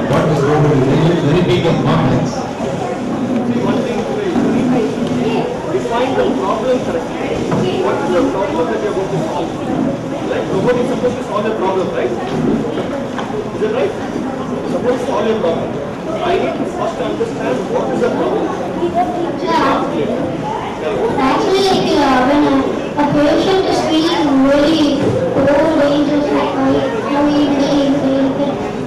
what is going to be very big and complex. See, one thing is define the problem correctly. What is the problem that you are going to solve? Like nobody is supposed to solve a problem, right? Is it right? You're supposed to solve a problem. I need to first understand what is the problem. Actually, when a patient is feeling really low dangerous, like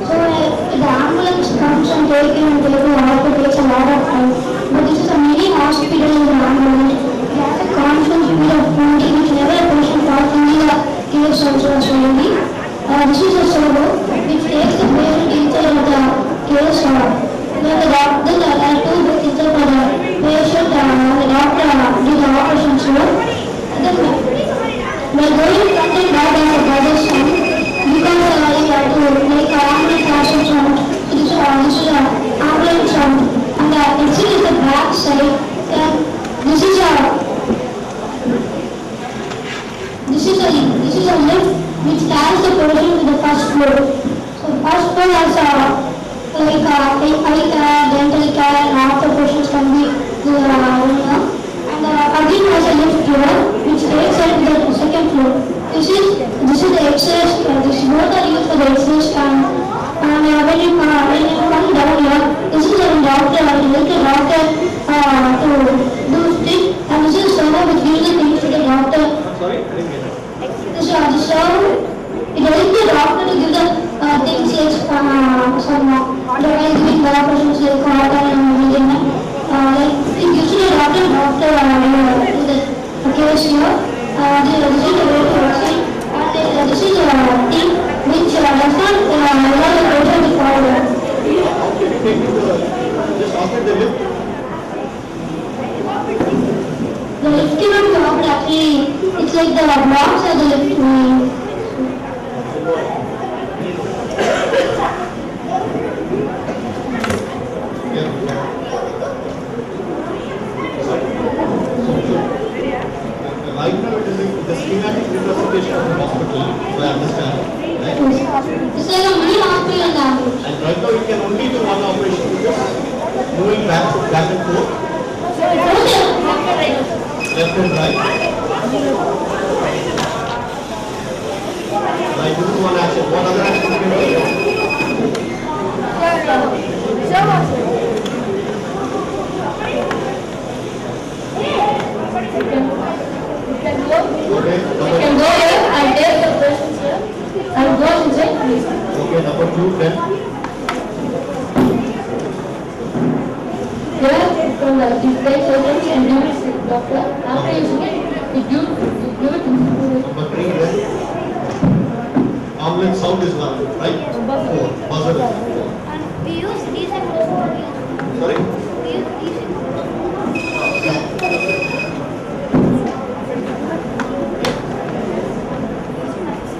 so if the ambulance comes and take him and take him out, it takes a lot of time. But this is a mini hospital in the ambulance. It has a constant speed of 20, which never a patient thought in the case also as well. This is a servo which takes the patient inside of the case. Then the doctor, there are two beds inside for the patient, the doctor do the operation. So then we are going to contact that as a brother's son because we have to make our ambulance fashion sound. This is an ambulance sound. And the exit is the back side. Then this is a lift which carries the patient to the first floor. So first floor has like eye care, dental care, and after patients can be and again has a lift here which takes us to the second floor. This is the exercise. This both are used for the exercise stand. And when you come down here, this is a doctor. You need a doctor to do stick, and this is a server which gives the things to the doctor. Sorry, I didn't get it. This is the server. It helps the doctor to give the things like some otherwise giving the operations like cotton and everything. Like it gives the doctor to the case here. This is the way to proceed. And this is a thing which does not allow the patient to forward. Just operate the lift. The lift cannot be operated actually. It's like the blocks are the lift. Right now it is the schematic representation of the hospital, if I understand, right? It's like a mini hospital in the ambulance. And right now you can only do one operation, moving back and forth, left and right. Right, this is one action. What other action you can do? Okay, You can go here and take the patients here and go inside, please. okay, number 2, then. Here, from the display surgeons and give it to the doctor. After using it, you give it to the Number 3, then. Ambulance sound is 1, right? 4, buzzer.